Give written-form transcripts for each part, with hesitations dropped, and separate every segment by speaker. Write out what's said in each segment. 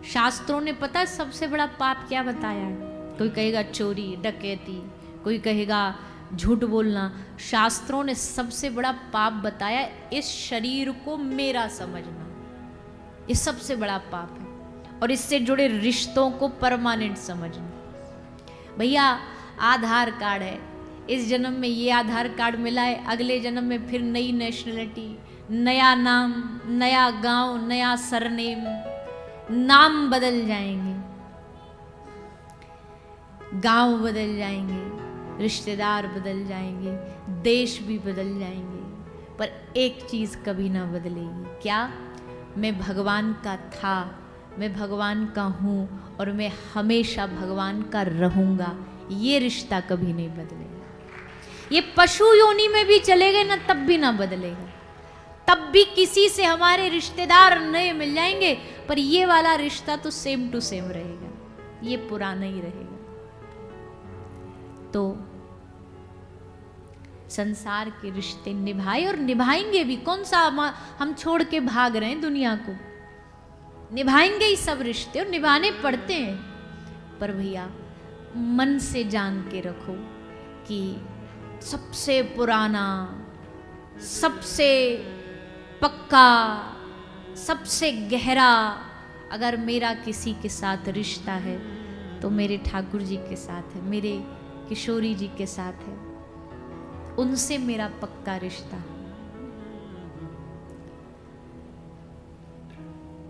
Speaker 1: शास्त्रों ने पता है सबसे बड़ा पाप क्या बताया है? कोई कहेगा चोरी डकैती, कोई कहेगा झूठ बोलना। शास्त्रों ने सबसे बड़ा पाप बताया इस शरीर को मेरा समझना, ये सबसे बड़ा पाप है। और इससे जुड़े रिश्तों को परमानेंट समझना। भैया आधार कार्ड है, इस जन्म में ये आधार कार्ड मिला है, अगले जन्म में फिर नई नेशनलिटी, नया नाम, नया गांव, नया सरनेम, नाम बदल जाएंगे, गांव बदल जाएंगे, रिश्तेदार बदल जाएंगे, देश भी बदल जाएंगे, पर एक चीज कभी ना बदलेगी। क्या? मैं भगवान का था, मैं भगवान का हूं और मैं हमेशा भगवान का रहूंगा। ये रिश्ता कभी नहीं बदलेगा। ये पशु योनि में भी चले गए ना तब भी ना बदलेगा। तब भी किसी से हमारे रिश्तेदार नए मिल जाएंगे, पर ये वाला रिश्ता तो सेम टू सेम रहेगा, ये पुराना ही रहेगा। तो संसार के रिश्ते निभाए और निभाएंगे भी। कौन सा हम छोड़ के भाग रहे हैं दुनिया को? निभाएंगे ही सब रिश्ते और निभाने पड़ते हैं। पर भैया मन से जान के रखो कि सबसे पुराना, सबसे पक्का, सबसे गहरा अगर मेरा किसी के साथ रिश्ता है तो मेरे ठाकुर जी के साथ है, मेरे किशोरी जी के साथ है। उनसे मेरा पक्का रिश्ता है।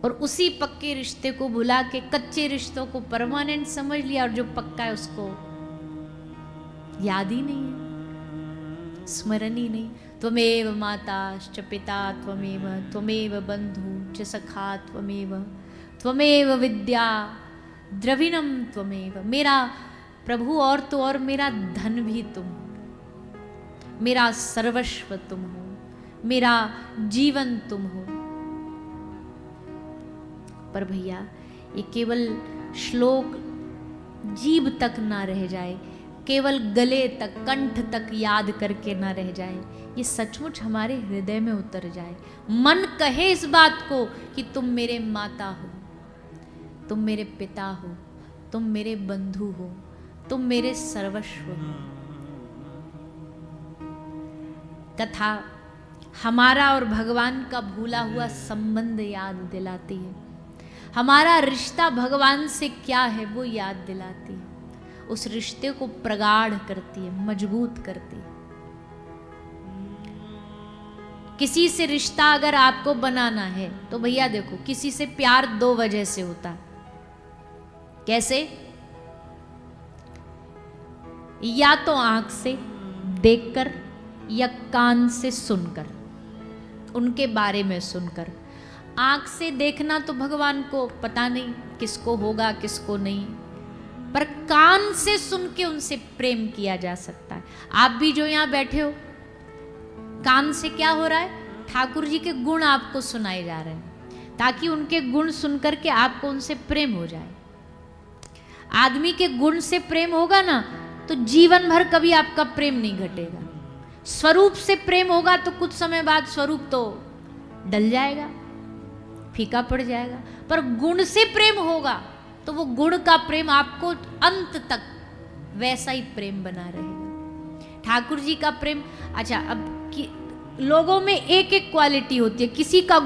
Speaker 1: और उसी पक्के रिश्ते को भुला के कच्चे रिश्तों को परमानेंट समझ लिया, और जो पक्का है उसको याद ही नहीं है, स्मरण ही नहीं। त्वमेव माता च पिता त्वमेव, त्वमेव बंधु च सखा त्वमेव, त्वमेव विद्या द्रविणम त्वमेव। मेरा प्रभु और तो और मेरा धन भी तुम हो, मेरा सर्वस्व तुम हो, मेरा जीवन तुम हो। पर भैया ये केवल श्लोक जीभ तक ना रह जाए, केवल गले तक, कंठ तक याद करके ना रह जाए, ये सचमुच हमारे हृदय में उतर जाए। मन कहे इस बात को कि तुम मेरे माता हो, तुम मेरे पिता हो, तुम मेरे बंधु हो, तुम मेरे सर्वस्व हो। कथा हमारा और भगवान का भूला हुआ संबंध याद दिलाती है, हमारा रिश्ता भगवान से क्या है वो याद दिलाती है, उस रिश्ते को प्रगाढ़ करती है, मजबूत करती है। किसी से रिश्ता अगर आपको बनाना है तो भैया देखो, किसी से प्यार दो वजह से होता है। कैसे? या तो आंख से देखकर, या कान से सुनकर, उनके बारे में सुनकर। आंख से देखना तो भगवान को पता नहीं किसको होगा किसको नहीं, पर कान से सुन के उनसे प्रेम किया जा सकता है। आप भी जो यहां बैठे हो, कान से क्या हो रहा है? ठाकुर जी के गुण आपको सुनाए जा रहे हैं, ताकि उनके गुण सुनकर के आपको उनसे प्रेम हो जाए। आदमी के गुण से प्रेम होगा ना तो जीवन भर कभी आपका प्रेम नहीं घटेगा। स्वरूप से प्रेम होगा तो कुछ समय बाद स्वरूप तो डल जाएगा, फीका पड़ जाएगा, पर गुण से प्रेम होगा तो वो गुण का प्रेम आपको अंत तक वैसा ही प्रेम बना रहेगा। ठाकुर जी का प्रेम, अच्छा अब लोगों में एक एक क्वालिटी होती है। किसी का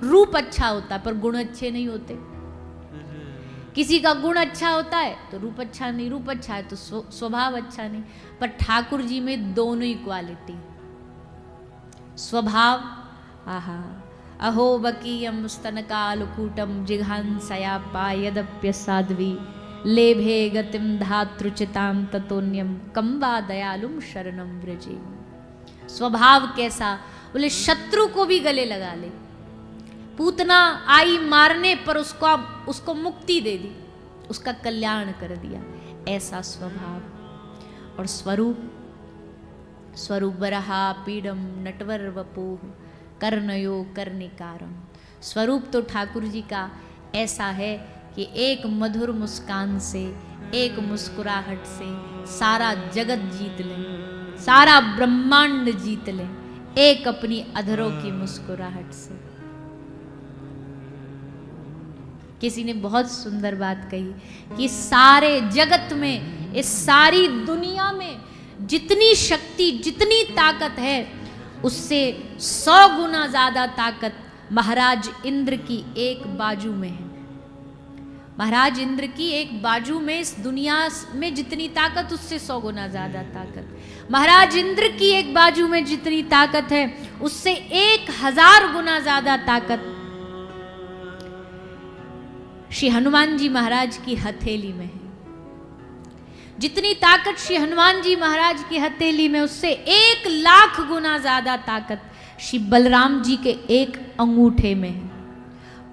Speaker 1: रूप अच्छा होता है पर गुण अच्छे नहीं होते, किसी का गुण अच्छा होता है तो रूप अच्छा नहीं, रूप अच्छा है तो स्वभाव अच्छा नहीं। पर ठाकुर जी में दोनों ही क्वालिटी, स्वभाव आहा अहो बकीयम स्तनकालकूटम जिघांसया पायदप्य साध्वी लेभे गतिम धातृचिताम ततोन्यम कम्बा दयालुम शरणम व्रजे। स्वभाव कैसा? बोले शत्रु को भी गले लगा ले, पूतना आई मारने पर उसको मुक्ति दे दी, उसका कल्याण कर दिया, ऐसा स्वभाव। और स्वरूप बरहा पीडम नटवर वपुः कर्णयो कर्णिकारम। स्वरूप तो ठाकुर जी का ऐसा है कि एक मधुर मुस्कान से, एक मुस्कुराहट से सारा जगत जीत लें, सारा ब्रह्मांड जीत लें, एक अपनी अधरों की मुस्कुराहट से। किसी ने बहुत सुंदर बात कही कि सारे जगत में, इस सारी दुनिया में जितनी शक्ति, जितनी ताकत है, उससे 100 गुना ज्यादा ताकत महाराज इंद्र की एक बाजू में है। महाराज इंद्र की एक बाजू में इस दुनिया में जितनी ताकत, उससे 100 गुना ज्यादा ताकत। महाराज इंद्र की एक बाजू में जितनी ताकत है, उससे 1000 गुना ज्यादा ताकत श्री हनुमान जी महाराज की हथेली में है। जितनी ताकत श्री हनुमान जी महाराज की हथेली में, उससे 1,00,000 गुना ज्यादा ताकत श्री बलराम जी के एक अंगूठे में है।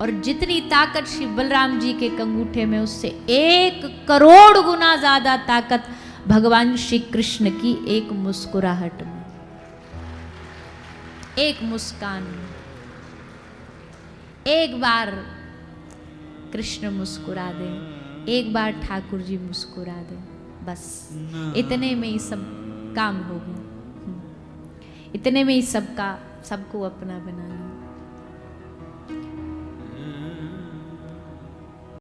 Speaker 1: और जितनी ताकत श्री बलराम जी के अंगूठे में, उससे 1 करोड़ गुना ज्यादा ताकत भगवान श्री कृष्ण की एक मुस्कुराहट में, एक मुस्कान में। एक बार कृष्ण मुस्कुरा दे, एक बार ठाकुर जी मुस्कुरा दे, बस इतने में ही सब काम हो गया। इतने में ही सबको अपना बना लो।